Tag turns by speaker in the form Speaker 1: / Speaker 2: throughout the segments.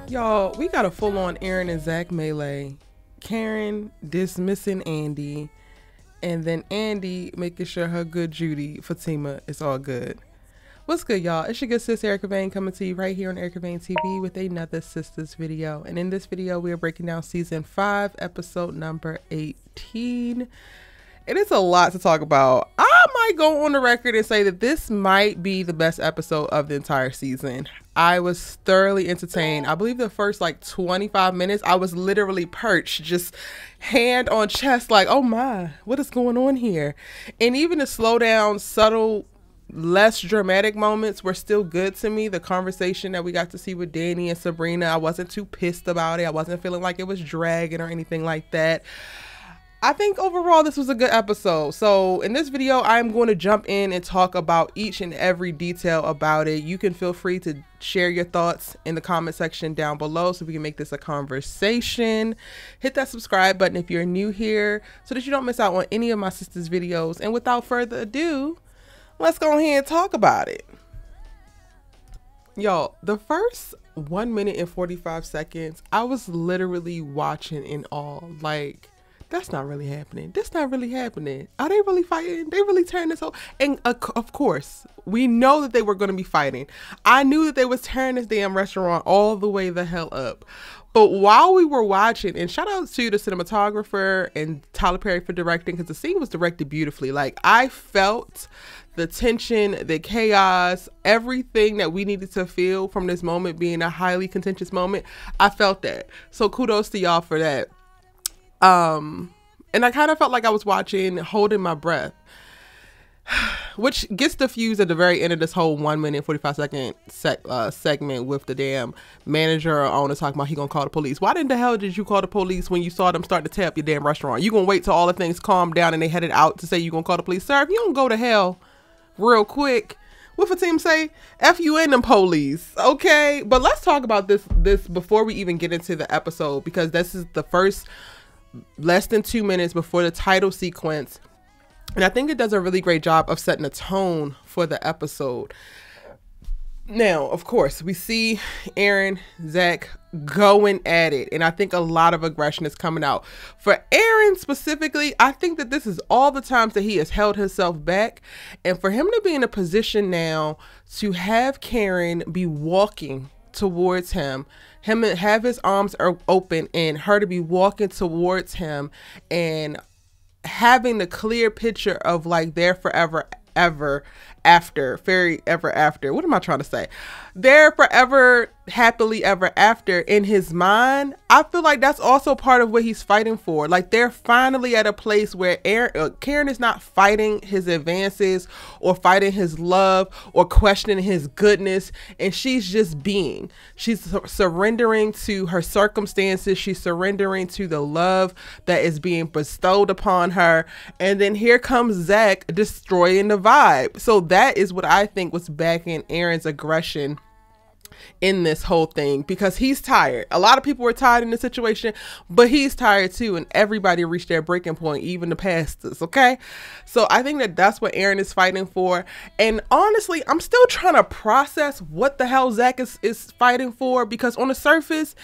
Speaker 1: Y'all, we got a full-on Aaron and ZAC melee. Karen dismissing Andi, and then Andi making sure her good Judy, Fatima, is all good. What's good, y'all? It's your good sis Erica Vane coming to you right here on Erica Vane TV with another Sistas video. And in this video, we are breaking down season 5, episode number 18. It is a lot to talk about. I might go on the record and say that this might be the best episode of the entire season. I was thoroughly entertained. I believe the first like 25 minutes, I was literally perched, just hand on chest, like, oh my, what is going on here? And even the slow down, subtle, less dramatic moments were still good to me. The conversation that we got to see with Danni and Sabrina, I wasn't too pissed about it. I wasn't feeling like it was dragging or anything like that. I think overall this was a good episode. So in this video, I'm going to jump in and talk about each and every detail about it. You can feel free to share your thoughts in the comment section down below so we can make this a conversation. Hit that subscribe button if you're new here so that you don't miss out on any of my sisters' videos. And without further ado, let's go ahead and talk about it. Y'all, the first 1 minute and 45 seconds, I was literally watching in awe. Like, that's not really happening. That's not really happening. Are they really fighting? They really tearing this whole... And of course, we know that they were going to be fighting. I knew that they was tearing this damn restaurant all the way the hell up. But while we were watching, and shout out to the cinematographer and Tyler Perry for directing, because the scene was directed beautifully. Like, I felt the tension, the chaos, everything that we needed to feel from this moment being a highly contentious moment. I felt that. So kudos to y'all for that. And I kind of felt like I was watching Holding My Breath, which gets diffused at the very end of this whole 1 minute 45 second segment with the damn manager or owner talking about he gonna call the police. Why in the hell did you call the police when you saw them start to tear up your damn restaurant? You gonna wait till all the things calm down and they headed out to say you gonna call the police? Sir, if you don't go to hell real quick, what for team say? F you and them police, okay? But let's talk about this before we even get into the episode, because this is the first less than 2 minutes before the title sequence, and I think it does a really great job of setting a tone for the episode. Now, of course, we see Aaron, ZAC going at it, and I think a lot of aggression is coming out. For Aaron specifically, I think that this is all the times that he has held himself back, and for him to be in a position now to have Karen be walking towards him have his arms open, and her to be walking towards him and having the clear picture of like their forever ever after, fairy ever after. What am I trying to say? They're forever happily ever after in his mind. I feel like that's also part of what he's fighting for. Like, they're finally at a place where Karen is not fighting his advances or fighting his love or questioning his goodness, and she's just being. She's surrendering to her circumstances. She's surrendering to the love that is being bestowed upon her. And then here comes ZAC destroying the vibe. So that is what I think was backing Aaron's aggression in this whole thing, because he's tired. A lot of people were tired in this situation, but he's tired too, and everybody reached their breaking point, even the pastors, okay? So I think that that's what Aaron is fighting for. And honestly, I'm still trying to process what the hell ZAC is fighting for, because on the surface,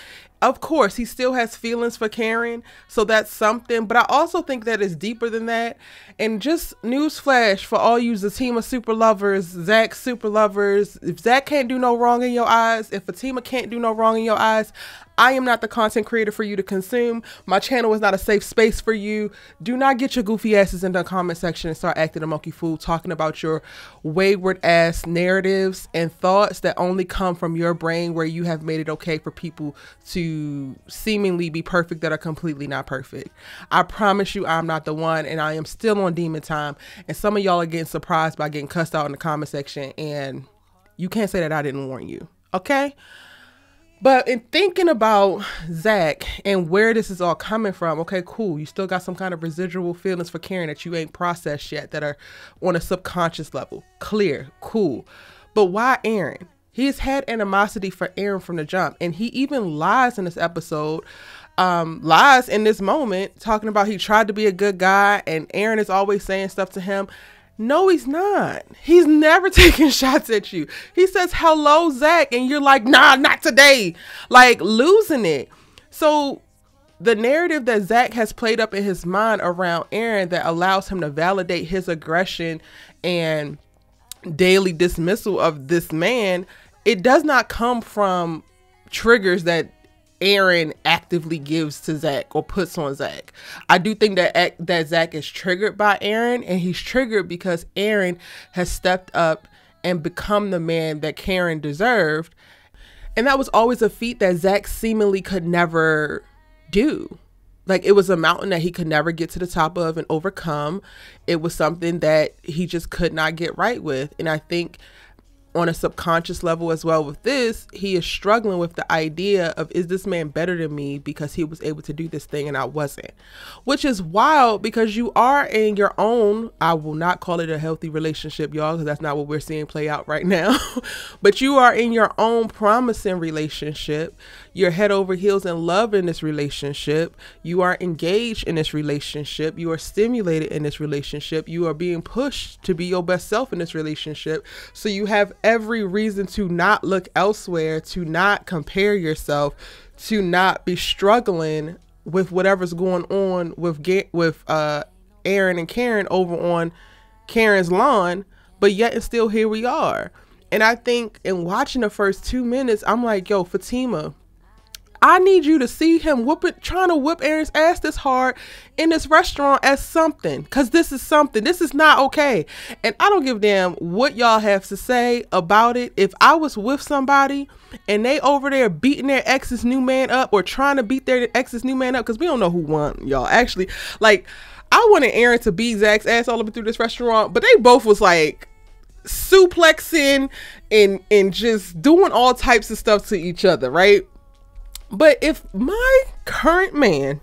Speaker 1: of course, he still has feelings for Karen, so that's something. But I also think that it's deeper than that. And just newsflash for all you Fatima super lovers, ZAC super lovers, if ZAC can't do no wrong in your eyes, if Fatima can't do no wrong in your eyes, I am not the content creator for you to consume. My channel is not a safe space for you. Do not get your goofy asses in the comment section and start acting a monkey fool, talking about your wayward ass narratives and thoughts that only come from your brain, where you have made it okay for people to seemingly be perfect that are completely not perfect. I promise you I'm not the one, and I am still on demon time, and some of y'all are getting surprised by getting cussed out in the comment section, and you can't say that I didn't warn you, okay? But in thinking about ZAC and where this is all coming from, okay, cool. You still got some kind of residual feelings for Karen that you ain't processed yet, that are on a subconscious level. Clear, cool. But why Aaron? He's had animosity for Aaron from the jump, and he even lies in this episode, lies in this moment, talking about he tried to be a good guy, and Aaron is always saying stuff to him. No, he's not. He's never taking shots at you. He says, hello, ZAC. And you're like, nah, not today. Like losing it. So the narrative that ZAC has played up in his mind around Aaron that allows him to validate his aggression and daily dismissal of this man, it does not come from triggers that Aaron actively gives to ZAC or puts on ZAC. I do think that ZAC is triggered by Aaron, and he's triggered because Aaron has stepped up and become the man that Karen deserved. And that was always a feat that ZAC seemingly could never do. Like, it was a mountain that he could never get to the top of and overcome. It was something that he just could not get right with. And I think on a subconscious level as well with this, he is struggling with the idea of, is this man better than me because he was able to do this thing and I wasn't? Which is wild, because you are in your own, I will not call it a healthy relationship, y'all, because that's not what we're seeing play out right now. But you are in your own promising relationship. You're head over heels in love in this relationship. You are engaged in this relationship. You are stimulated in this relationship. You are being pushed to be your best self in this relationship. So you have every reason to not look elsewhere, to not compare yourself, to not be struggling with whatever's going on with Aaron and Karen over on Karen's lawn. But yet and still here we are. And I think in watching the first 2 minutes, I'm like, yo, Fatima, I need you to see him trying to whip Aaron's ass this hard in this restaurant as something. Because this is something. This is not okay. And I don't give a damn what y'all have to say about it. If I was with somebody and they over there beating their ex's new man up or trying to beat their ex's new man up, because we don't know who won, y'all. Actually, like, I wanted Aaron to beat Zach's ass all over through this restaurant, but they both was like suplexing and just doing all types of stuff to each other, right? But if my current man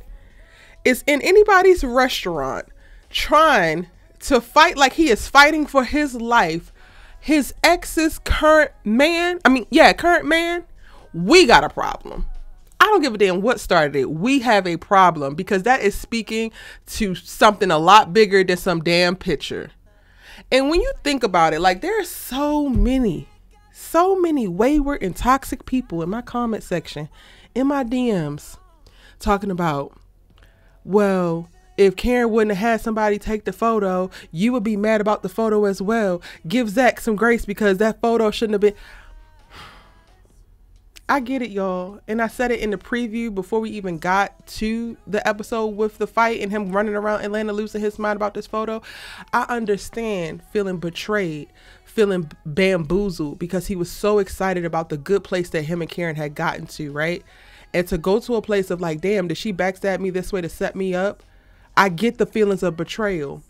Speaker 1: is in anybody's restaurant trying to fight like he is fighting for his life, his ex's current man, we got a problem. I don't give a damn what started it. We have a problem, because that is speaking to something a lot bigger than some damn picture. And when you think about it, like, there are so many wayward and toxic people in my comment section, in my DMs, talking about, well, if Karen wouldn't have had somebody take the photo, you would be mad about the photo as well. Give ZAC some grace because that photo shouldn't have been. I get it, y'all. And I said it in the preview before we even got to the episode with the fight and him running around Atlanta losing his mind about this photo. I understand feeling betrayed, feeling bamboozled, because he was so excited about the good place that him and Karen had gotten to, right? And to go to a place of like, damn, did she backstab me this way to set me up? I get the feelings of betrayal.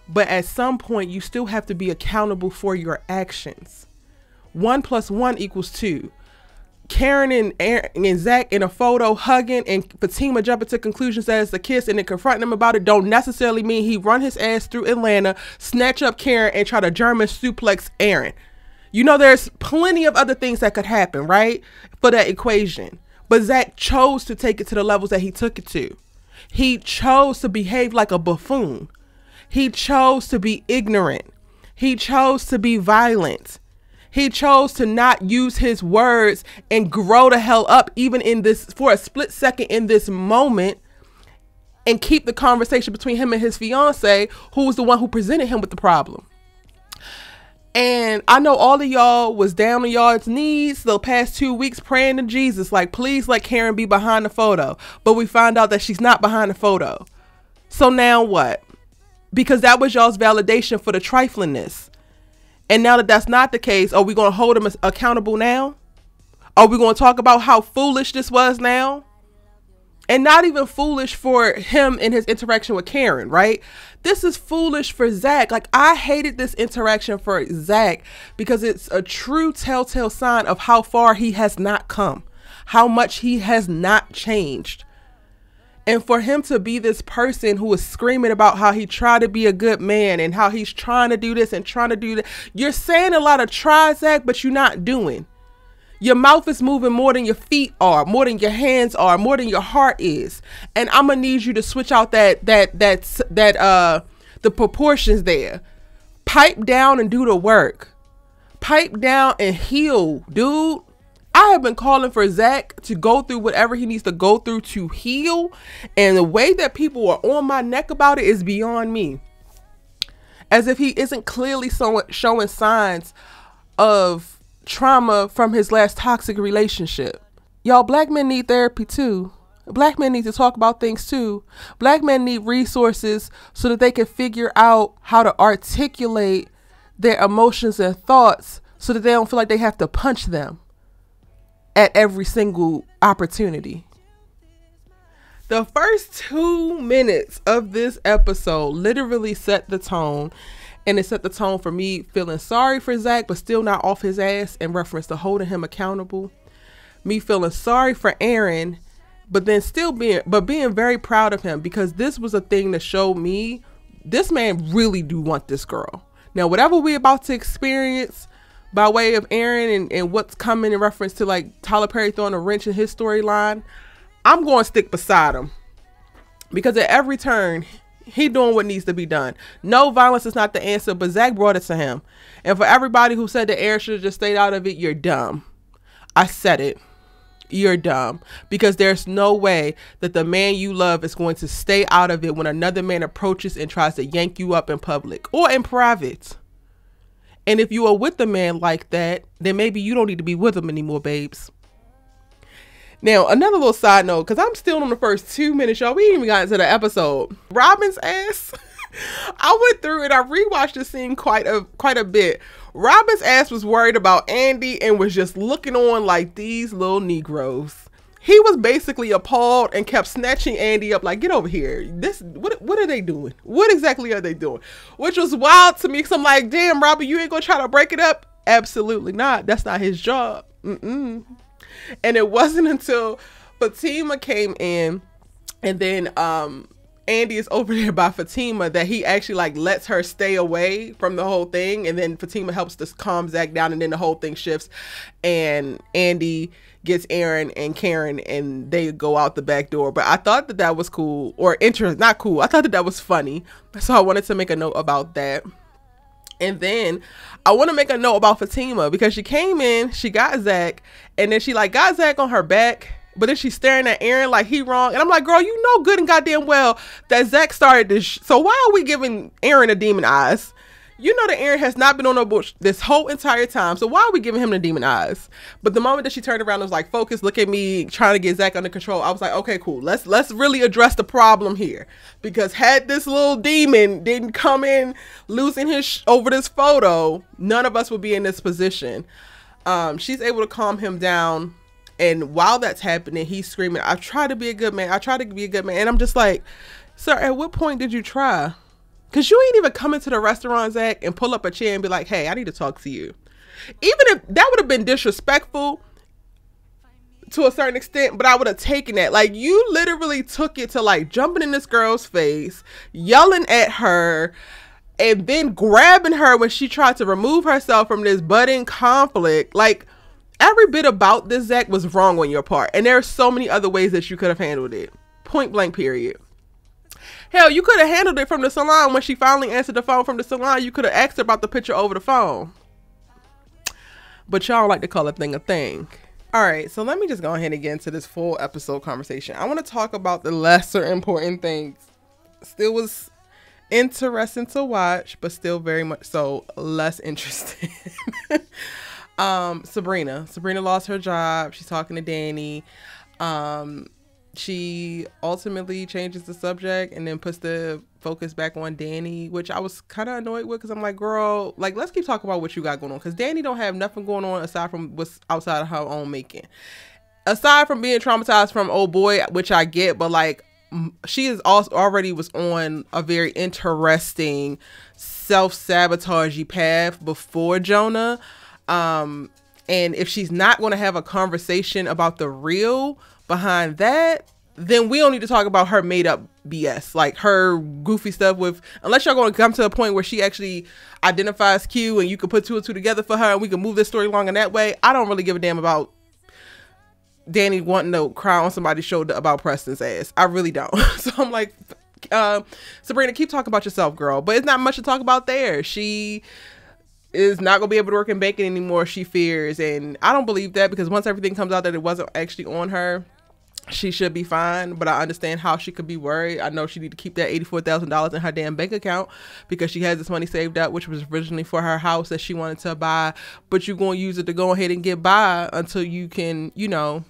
Speaker 1: But at some point, you still have to be accountable for your actions. 1 + 1 = 2. Karen and ZAC in a photo hugging and Fatima jumping to conclusions that it's a kiss and then confronting him about it don't necessarily mean he run his ass through Atlanta, snatch up Karen, and try to German suplex Aaron. You know, there's plenty of other things that could happen, right, for that equation. But ZAC chose to take it to the levels that he took it to. He chose to behave like a buffoon. He chose to be ignorant. He chose to be violent. He chose to not use his words and grow the hell up, even in this, for a split second in this moment, and keep the conversation between him and his fiance, who was the one who presented him with the problem. And I know all of y'all was down on y'all's knees the past 2 weeks praying to Jesus, like, please let Karen be behind the photo. But we found out that she's not behind the photo. So now what? Because that was y'all's validation for the triflingness. And now that that's not the case, are we going to hold him accountable now? Are we going to talk about how foolish this was now? And not even foolish for him in his interaction with Karen, right? This is foolish for ZAC. Like, I hated this interaction for ZAC because it's a true telltale sign of how far he has not come, how much he has not changed. And for him to be this person who is screaming about how he tried to be a good man and how he's trying to do this and trying to do that. You're saying a lot of try, ZAC, but you're not doing. Your mouth is moving more than your feet are, more than your hands are, more than your heart is. And I'm going to need you to switch out the proportions there. Pipe down and do the work. Pipe down and heal, dude. I have been calling for ZAC to go through whatever he needs to go through to heal. And the way that people are on my neck about it is beyond me. As if he isn't clearly showing signs of trauma from his last toxic relationship. Y'all, black men need therapy too. Black men need to talk about things too. Black men need resources so that they can figure out how to articulate their emotions and thoughts so that they don't feel like they have to punch them at every single opportunity. The first 2 minutes of this episode literally set the tone, and it set the tone for me feeling sorry for ZAC, but still not off his ass in reference to holding him accountable. Me feeling sorry for Aaron, but then still being very proud of him, because this was a thing that showed me this man really do want this girl. Now, whatever we about to experience by way of Aaron and what's coming in reference to like Tyler Perry throwing a wrench in his storyline, I'm going to stick beside him, because at every turn he doing what needs to be done. No, violence is not the answer, but ZAC brought it to him. And for everybody who said that Aaron should have just stayed out of it, you're dumb. I said it. You're dumb, because there's no way that the man you love is going to stay out of it when another man approaches and tries to yank you up in public or in private. And if you are with a man like that, then maybe you don't need to be with him anymore, babes. Now, another little side note, because I'm still on the first 2 minutes, y'all. We ain't even got into the episode. Robin's ass. I went through it. I rewatched the scene quite a bit. Robin's ass was worried about Andi and was just looking on like these little Negroes. He was basically appalled and kept snatching Andi up like, get over here. What are they doing? What exactly are they doing? Which was wild to me, because I'm like, damn, Robin, you ain't gonna try to break it up? Absolutely not. That's not his job. And it wasn't until Fatima came in, and then Andi is over there by Fatima, that he actually like lets her stay away from the whole thing. And then Fatima helps to calm ZAC down, and then the whole thing shifts, and Andi gets Aaron and Karen, and they go out the back door. But I thought that that was cool, or not cool. I thought that that was funny. So I wanted to make a note about that. And then I want to make a note about Fatima, because she came in, she got ZAC, and then she like got ZAC on her back, but then she's staring at Aaron like he wrong. And I'm like, girl, you know good and goddamn well that ZAC started this. So why are we giving Aaron the demon eyes? You know that Aaron has not been on no bush this whole entire time. So why are we giving him the demon eyes? But the moment that she turned around and was like, focus, look at me, trying to get ZAC under control, I was like, okay, cool. Let's really address the problem here. Because had this little demon didn't come in losing his over this photo, none of us would be in this position. She's able to calm him down. And while that's happening, he's screaming, I try to be a good man. I try to be a good man. And I'm just like, sir, at what point did you try? Because you ain't even come into the restaurant, ZAC, and pull up a chair and be like, hey, I need to talk to you. Even if that would have been disrespectful to a certain extent, but I would have taken that. Like, you literally took it to like jumping in this girl's face, yelling at her, and then grabbing her when she tried to remove herself from this budding conflict. Like, every bit about this, ZAC, was wrong on your part. And there are so many other ways that you could have handled it. Point blank, period. Hell, you could have handled it from the salon. When she finally answered the phone from the salon, you could have asked her about the picture over the phone. But y'all like to call a thing a thing. All right, so let me just go ahead and get into this full episode conversation. I want to talk about the lesser important things. Still was interesting to watch, but still very much so less interesting. Sabrina lost her job. She's talking to Danni. She ultimately changes the subject and then puts the focus back on Danni, which I was kind of annoyed with, because I'm like, girl, like, let's keep talking about what you got going on, because Danni don't have nothing going on aside from what's outside of her own making. Aside from being traumatized from old boy, which I get, but like, she is also already was on a very interesting self-sabotagey path before Jonah. And if she's not going to have a conversation about the real behind that, then we don't need to talk about her made up BS, like her goofy stuff with, unless y'all going to come to a point where she actually identifies Q and you can put two and two together for her and we can move this story along in that way. I don't really give a damn about Danni wanting to cry on somebody's shoulder about Preston's ass. I really don't. So I'm like, Sabrina, keep talking about yourself, girl. But it's not much to talk about there. She is not going to be able to work in banking anymore, she fears. And I don't believe that, because once everything comes out that it wasn't actually on her, she should be fine. But I understand how she could be worried. I know she need to keep that $84,000 in her damn bank account, because she has this money saved up, which was originally for her house that she wanted to buy. But you're going to use it to go ahead and get by until you can, you know,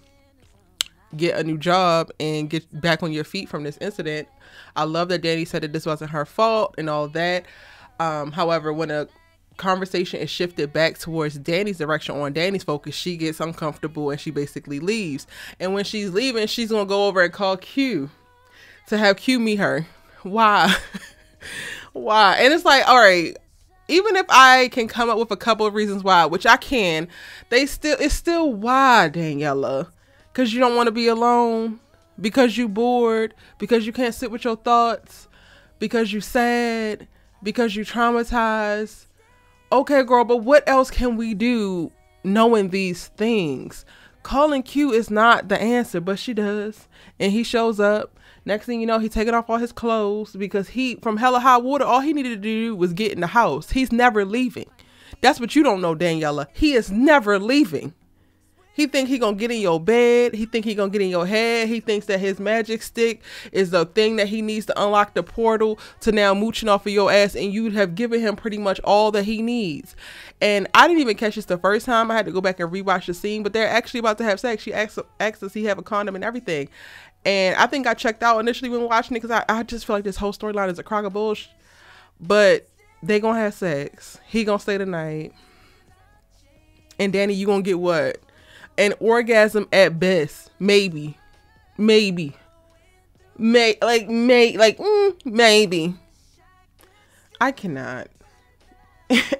Speaker 1: get a new job and get back on your feet from this incident. I love that Danni said that this wasn't her fault and all that. However, when a conversation is shifted back towards Danni's direction, on Danni's focus, she gets uncomfortable and she basically leaves. And when she's leaving, she's gonna go over and call Q to have Q meet her. Why? Why? And it's like, all right, even if I can come up with a couple of reasons why, which I can, it's still why, Daniella? Because you don't want to be alone, because you bored, because you can't sit with your thoughts, because you sad, because you traumatized. Okay, girl, but what else can we do knowing these things? Calling Q is not the answer, but she does. And he shows up. Next thing you know, he's taking off all his clothes, because he, from hella high water, all he needed to do was get in the house. He's never leaving. That's what you don't know, Daniella. He is never leaving. He think he gonna get in your bed. He think he gonna get in your head. He thinks that his magic stick is the thing that he needs to unlock the portal to now mooching off of your ass, and you have given him pretty much all that he needs. And I didn't even catch this the first time. I had to go back and rewatch the scene, but they're actually about to have sex. She asks does he have a condom and everything. And I think I checked out initially when watching it, because I just feel like this whole storyline is a crock of bullshit. But they gonna have sex. He gonna stay the night. And Danni, you gonna get what? An orgasm at best. Maybe. Maybe. Maybe. I cannot.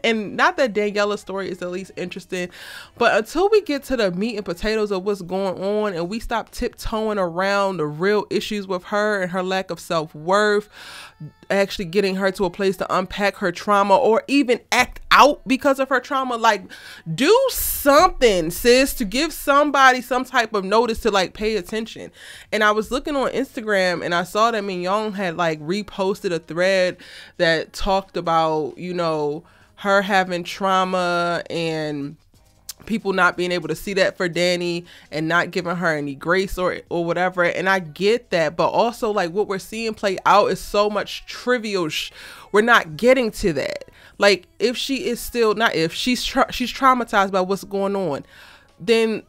Speaker 1: And not that Daniella's story is the least interesting, but until we get to the meat and potatoes of what's going on, and we stop tiptoeing around the real issues with her and her lack of self-worth, actually getting her to a place to unpack her trauma, or even act out because of her trauma, like, do something, sis, to give somebody some type of notice to, like, pay attention. And I was looking on Instagram and I saw that Mignon had, like, reposted a thread that talked about, you know, her having trauma and people not being able to see that for Danni and not giving her any grace or whatever. And I get that, but also, like, what we're seeing play out is so much trivial. We're not getting to that. Like, if she is still not, if she's traumatized by what's going on, then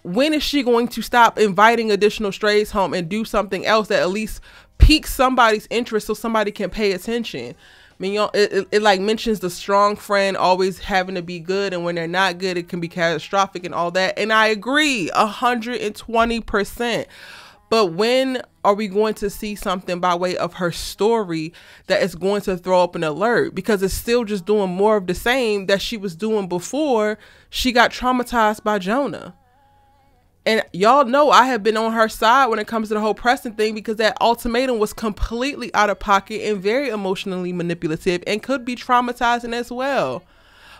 Speaker 1: when is she going to stop inviting additional strays home and do something else that at least piques somebody's interest so somebody can pay attention? Mignon, it like mentions the strong friend always having to be good, and when they're not good, it can be catastrophic and all that. And I agree 120%. But when are we going to see something by way of her story that is going to throw up an alert? Because it's still just doing more of the same that she was doing before she got traumatized by Jonah. And y'all know I have been on her side when it comes to the whole Preston thing, because that ultimatum was completely out of pocket and very emotionally manipulative and could be traumatizing as well.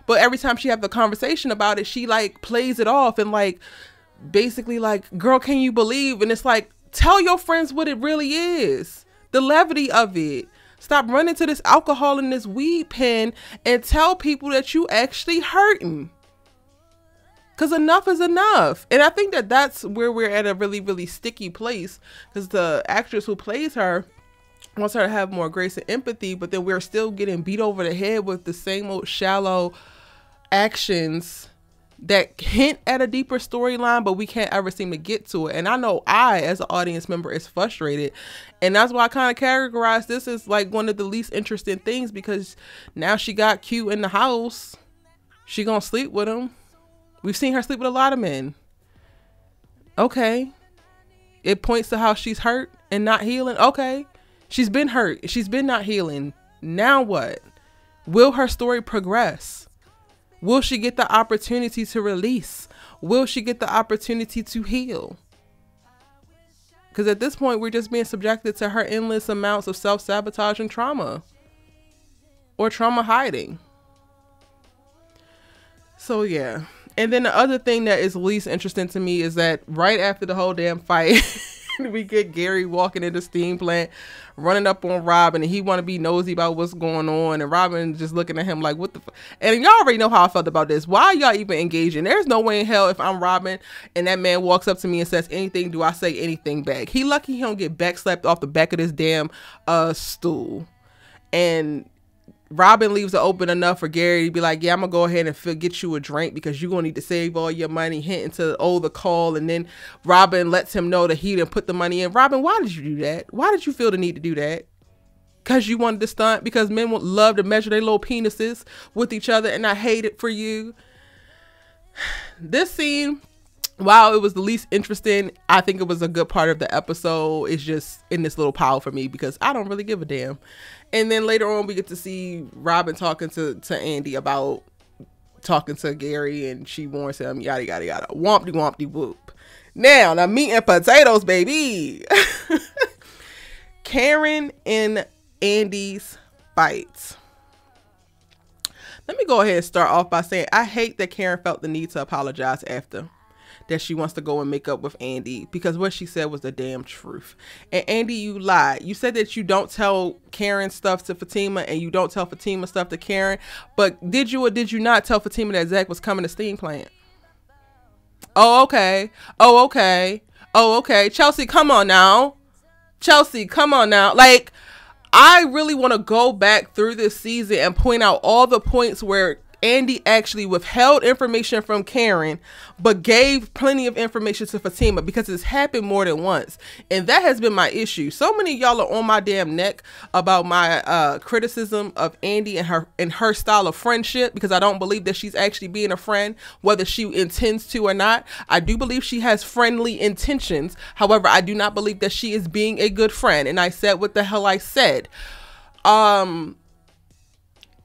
Speaker 1: But every time she have the conversation about it, she, like, plays it off and, like, basically, like, girl, can you believe? And it's like, tell your friends what it really is. The levity of it. Stop running to this alcohol and this weed pen and tell people that you actually hurting. Because enough is enough. And I think that that's where we're at a really, really sticky place. Because the actress who plays her wants her to have more grace and empathy. But then we're still getting beat over the head with the same old shallow actions that hint at a deeper storyline, but we can't ever seem to get to it. And I know I, as an audience member, is frustrated. And that's why I kind of categorize this as, like, one of the least interesting things. Because now she got Q in the house. She gonna sleep with him. We've seen her sleep with a lot of men. Okay. It points to how she's hurt and not healing. Okay. She's been hurt. She's been not healing. Now what? Will her story progress? Will she get the opportunity to release? Will she get the opportunity to heal? Because at this point, we're just being subjected to her endless amounts of self-sabotage and trauma. Or trauma hiding. So yeah. And then the other thing that is least interesting to me is that right after the whole damn fight, we get Gary walking in the steam plant, running up on Robin, and he want to be nosy about what's going on, and Robin just looking at him like, what the fuck? And y'all already know how I felt about this. Why are y'all even engaging? There's no way in hell if I'm Robin and that man walks up to me and says anything, do I say anything back? He lucky he don't get back slapped off the back of this damn stool. And Robin leaves it open enough for Gary to be like, yeah, I'm gonna go ahead and get you a drink because you're gonna need to save all your money, hinting to the call. And then Robin lets him know that he didn't put the money in. Robin, why did you do that? Why did you feel the need to do that? Because you wanted to stunt? Because men would love to measure their little penises with each other, and I hate it for you. This scene, while it was the least interesting, I think it was a good part of the episode. It's just in this little pile for me because I don't really give a damn. And then later on, we get to see Robin talking to Andi about talking to Gary, and she warns him, yada, yada, yada. Wompty, wompty, whoop. Now, meat and potatoes, baby. Karen and Andi's fights. Let me go ahead and start off by saying I hate that Karen felt the need to apologize after that she wants to go and make up with Andi, because what she said was the damn truth. And Andi, you lied. You said that you don't tell Karen stuff to Fatima and you don't tell Fatima stuff to Karen, but did you or did you not tell Fatima that ZAC was coming to steam plant? Oh, okay. Oh, okay. Oh, okay. Chelsea, come on now. Chelsea, come on now. Like, I really want to go back through this season and point out all the points where Andi actually withheld information from Karen, but gave plenty of information to Fatima, because it's happened more than once. And that has been my issue. So many of y'all are on my damn neck about my criticism of Andi and her style of friendship, because I don't believe that she's actually being a friend, whether she intends to or not. I do believe she has friendly intentions. However, I do not believe that she is being a good friend. And I said what the hell I said.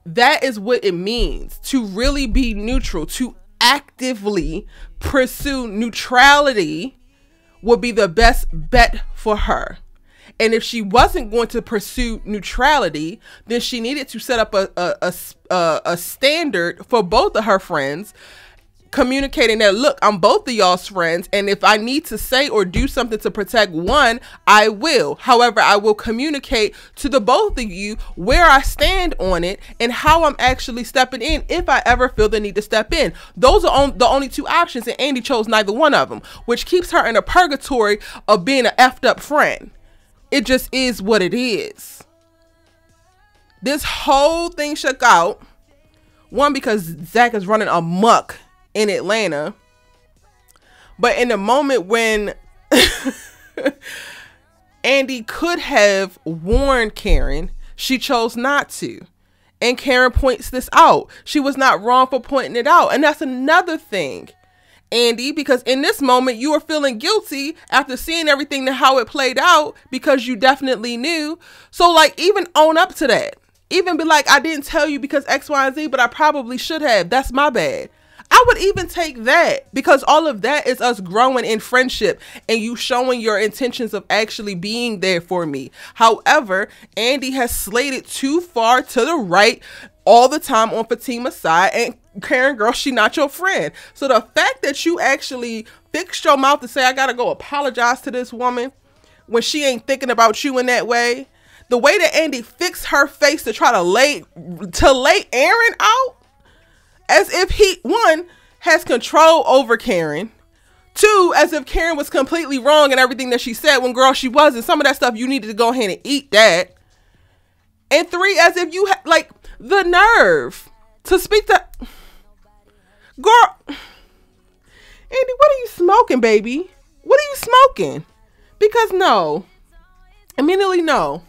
Speaker 1: That is what it means to really be neutral, to actively pursue neutrality would be the best bet for her. And if she wasn't going to pursue neutrality, then she needed to set up a standard for both of her friends, communicating that, look, I'm both of y'all's friends, and if I need to say or do something to protect one, I will. However, I will communicate to the both of you where I stand on it and how I'm actually stepping in if I ever feel the need to step in. Those are the only two options, and Andi chose neither one of them, which keeps her in a purgatory of being an effed up friend. It just is what it is. This whole thing shook out, one, because ZAC is running amok in Atlanta, but in the moment when Andi could have warned Karen, she chose not to. And Karen points this out. She was not wrong for pointing it out. And that's another thing, Andi, because in this moment you are feeling guilty after seeing everything and how it played out, because you definitely knew. So, like, even own up to that. Even be like, I didn't tell you because X, Y, and Z, but I probably should have. That's my bad. I would even take that, because all of that is us growing in friendship and you showing your intentions of actually being there for me. However, Andi has slated too far to the right all the time on Fatima's side, and Karen, girl, she not your friend. So the fact that you actually fixed your mouth to say, I gotta go apologize to this woman when she ain't thinking about you in that way, the way that Andi fixed her face to try to lay Aaron out, as if he, one, has control over Karen. Two, as if Karen was completely wrong in everything that she said, when, girl, she wasn't. Some of that stuff you needed to go ahead and eat that. And three, as if you had, like, the nerve to speak to... Girl, Andi, what are you smoking, baby? What are you smoking? Because no. Immediately no.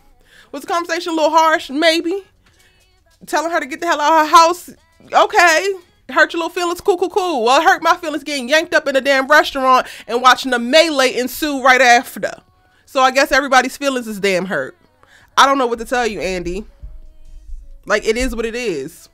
Speaker 1: Was the conversation a little harsh? Maybe. Telling her to get the hell out of her house... Okay, hurt your little feelings, cool. Well, it hurt my feelings getting yanked up in a damn restaurant and watching the melee ensue right after. So I guess everybody's feelings is damn hurt. I don't know what to tell you, Andi. Like, it is what it is.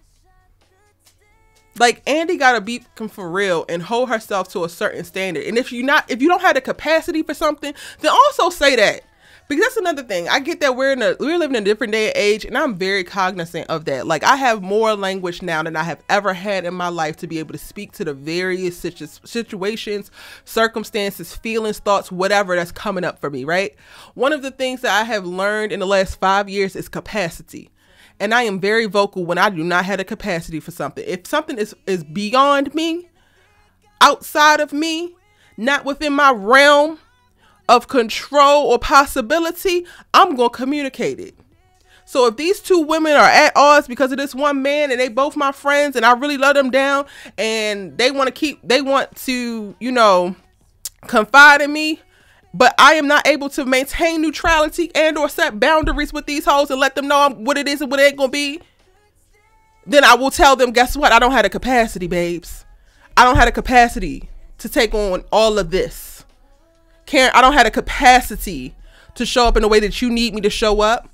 Speaker 1: Like, Andi gotta be for real and hold herself to a certain standard. And if you don't have the capacity for something, then also say that. Because that's another thing. I get that we're living in a different day and age, and I'm very cognizant of that. Like, I have more language now than I have ever had in my life to be able to speak to the various situations, circumstances, feelings, thoughts, whatever that's coming up for me, right? One of the things that I have learned in the last 5 years is capacity. And I am very vocal when I do not have a capacity for something. If something is beyond me, outside of me, not within my realm of control or possibility, I'm going to communicate it. So if these two women are at odds because of this one man and they both my friends and I really love them down and they want to, you know, confide in me, but I am not able to maintain neutrality and or set boundaries with these hoes and let them know what it is and what it ain't going to be, then I will tell them, guess what? I don't have the capacity, babes. I don't have the capacity to take on all of this. Karen, I don't have the capacity to show up in the way that you need me to show up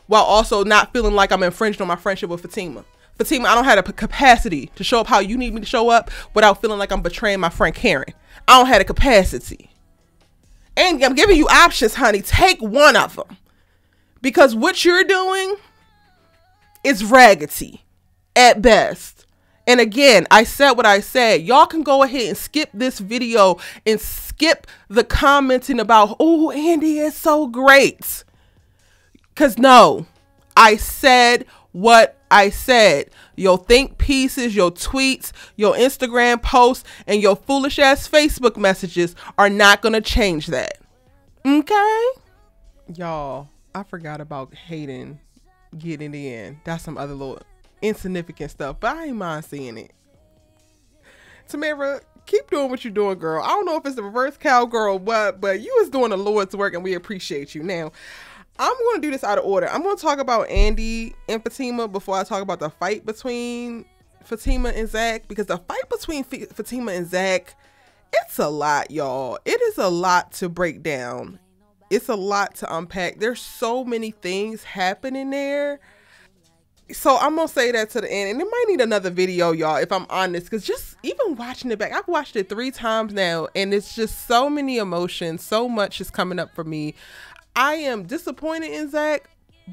Speaker 1: while also not feeling like I'm infringing on my friendship with Fatima. Fatima, I don't have the capacity to show up how you need me to show up without feeling like I'm betraying my friend Karen. I don't have the capacity. And I'm giving you options, honey. Take one of them. Because what you're doing is raggedy at best. And again, I said what I said. Y'all can go ahead and skip this video and skip the commenting about, oh, Andi is so great. Because no, I said what I said. Your think pieces, your tweets, your Instagram posts, and your foolish ass Facebook messages are not going to change that. Okay? Y'all, I forgot about Hayden getting in. That's some other little insignificant stuff, but I ain't mind seeing it. Tamara, keep doing what you're doing, girl. I don't know if it's the reverse cowgirl or what, but you was doing the Lord's work and we appreciate you. Now, I'm going to do this out of order. I'm going to talk about Andi and Fatima before I talk about the fight between Fatima and ZAC, because the fight between Fatima and ZAC, it's a lot, y'all. It is a lot to break down. It's a lot to unpack. There's so many things happening there. So I'm going to say that to the end, and it might need another video, y'all, if I'm honest, because just even watching it back, I've watched it 3 times now, and it's just so many emotions, so much is coming up for me. I am disappointed in ZAC,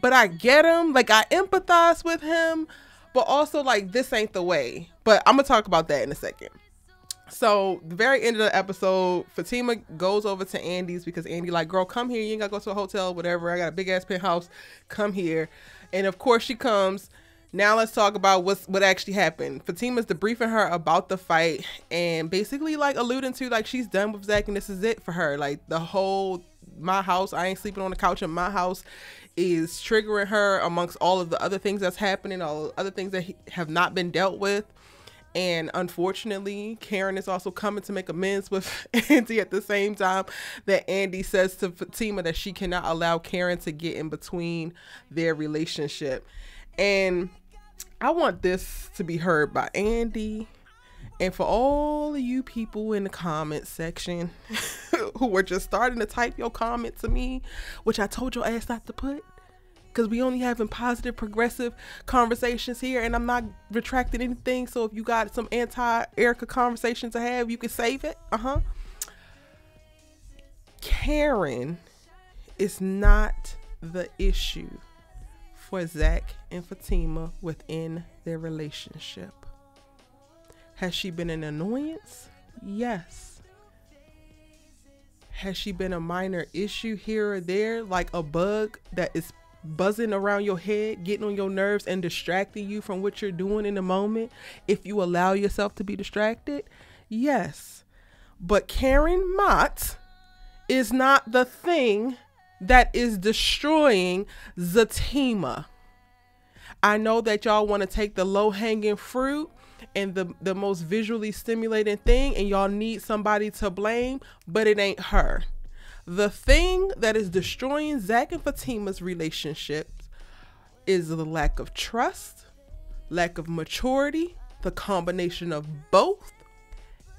Speaker 1: but I get him. Like, I empathize with him, but also, like, this ain't the way. But I'm going to talk about that in a second. So, the very end of the episode, Fatima goes over to Andi's because Andi like, girl, come here. You ain't got to go to a hotel, whatever. I got a big-ass penthouse. Come here. And, of course, she comes. Now let's talk about what actually happened. Fatima's debriefing her about the fight and basically, like, alluding to, like, she's done with ZAC and this is it for her. Like, the whole, my house, I ain't sleeping on the couch in my house, is triggering her amongst all of the other things that's happening, all the other things that have not been dealt with. And unfortunately, Karen is also coming to make amends with Andi at the same time that Andi says to Fatima that she cannot allow Karen to get in between their relationship. And I want this to be heard by Andi and for all of you people in the comment section who were just starting to type your comment to me, which I told your ass not to put. Because we only having positive, progressive conversations here, and I'm not retracting anything. So if you got some anti-Erica conversation to have, you can save it. Karen is not the issue for ZAC and Fatima within their relationship. Has she been an annoyance? Yes. Has she been a minor issue here or there, like a bug that is buzzing around your head, getting on your nerves and distracting you from what you're doing in the moment if you allow yourself to be distracted? Yes. But Karen Mott is not the thing that is destroying Fatima. I know that y'all want to take the low-hanging fruit and the most visually stimulating thing, and y'all need somebody to blame, but it ain't her. The thing that is destroying ZAC and Fatima's relationships is the lack of trust, lack of maturity, the combination of both,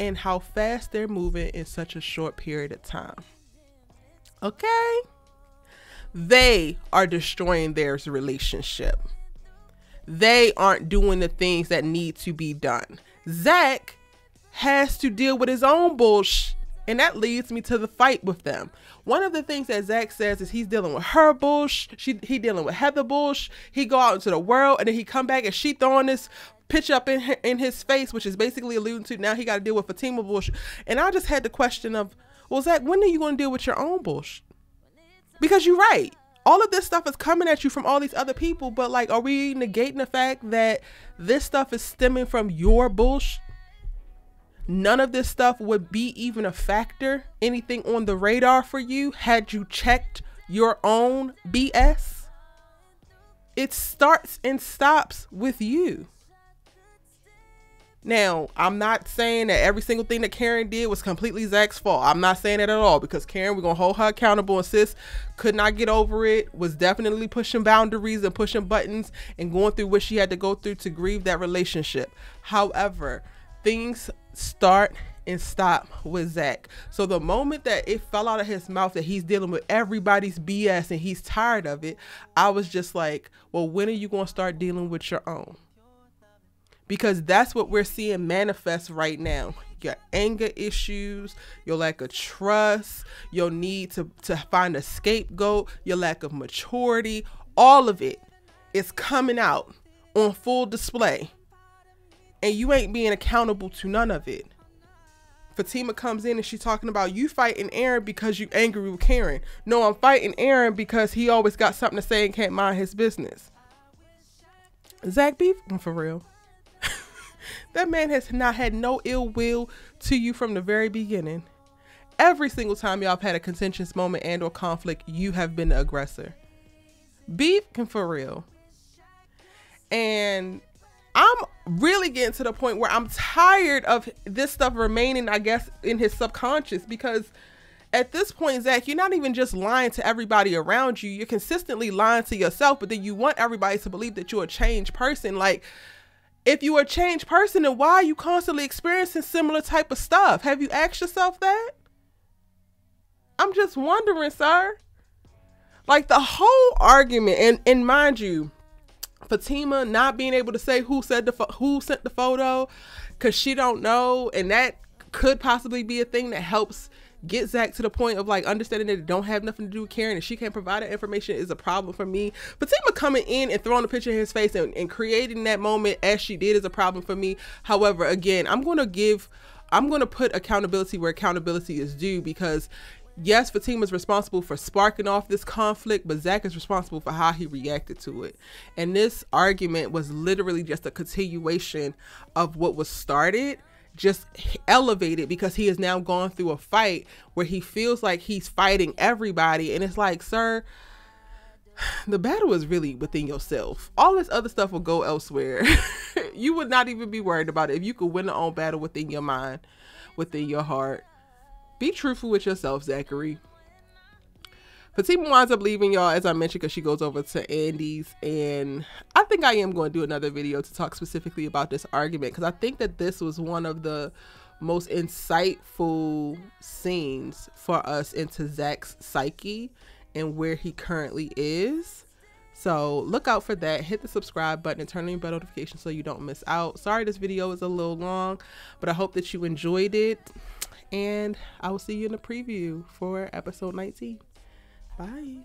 Speaker 1: and how fast they're moving in such a short period of time. Okay? They are destroying their relationship. They aren't doing the things that need to be done. ZAC has to deal with his own bullshit And that leads me to the fight with them. One of the things that ZAC says is he's dealing with her bullshit. He dealing with Heather bullshit. He go out into the world and then he come back and she throwing this pitch up in his face, which is basically alluding to now he got to deal with Fatima bullshit. And I just had the question of, well, ZAC, when are you going to deal with your own bullshit? Because you're right. All of this stuff is coming at you from all these other people. But like, are we negating the fact that this stuff is stemming from your bullshit? None of this stuff would be even a factor, anything on the radar for you had you checked your own BS. It starts and stops with you. Now, I'm not saying that every single thing that Karen did was completely ZAC's fault. I'm not saying that at all, because Karen, we're going to hold her accountable, and sis could not get over it, was definitely pushing boundaries and pushing buttons and going through what she had to go through to grieve that relationship. However, things start and stop with ZAC. So the moment that it fell out of his mouth that he's dealing with everybody's BS and he's tired of it, I was just like, well, when are you going to start dealing with your own? Because that's what we're seeing manifest right now. Your anger issues, your lack of trust, your need to find a scapegoat, your lack of maturity, all of it is coming out on full display. And you ain't being accountable to none of it. Fatima comes in and she's talking about you fighting Aaron because you angry with Karen. No, I'm fighting Aaron because he always got something to say and can't mind his business. ZAC, be for real. That man has not had no ill will to you from the very beginning. Every single time y'all have had a contentious moment and or conflict, you have been the aggressor. Be for real. And I'm really getting to the point where I'm tired of this stuff remaining, I guess, in his subconscious, because at this point, ZAC, you're not even just lying to everybody around you. You're consistently lying to yourself, but then you want everybody to believe that you're a changed person. Like, if you're a changed person, then why are you constantly experiencing similar type of stuff? Have you asked yourself that? I'm just wondering, sir. Like, the whole argument, and mind you, Fatima not being able to say who sent the photo because she don't know, and that could possibly be a thing that helps get ZAC to the point of like understanding that it don't have nothing to do with Karen and she can't provide that information is a problem for me. Fatima coming in and throwing a picture in his face and creating that moment as she did is a problem for me. However, again, I'm going to put accountability where accountability is due, because yes, Fatima's responsible for sparking off this conflict, but ZAC is responsible for how he reacted to it. And this argument was literally just a continuation of what was started, just elevated, because he has now gone through a fight where he feels like he's fighting everybody. And it's like, sir, the battle is really within yourself. All this other stuff will go elsewhere. You would not even be worried about it if you could win the own battle within your mind, within your heart. Be truthful with yourself, Zachary. Fatima winds up leaving, y'all, as I mentioned, because she goes over to Andy's. And I think I am going to do another video to talk specifically about this argument, because I think that this was one of the most insightful scenes for us into ZAC's psyche and where he currently is. So look out for that. Hit the subscribe button and turn on your bell notifications so you don't miss out. Sorry this video is a little long, but I hope that you enjoyed it. And I will see you in the preview for episode 19. Bye.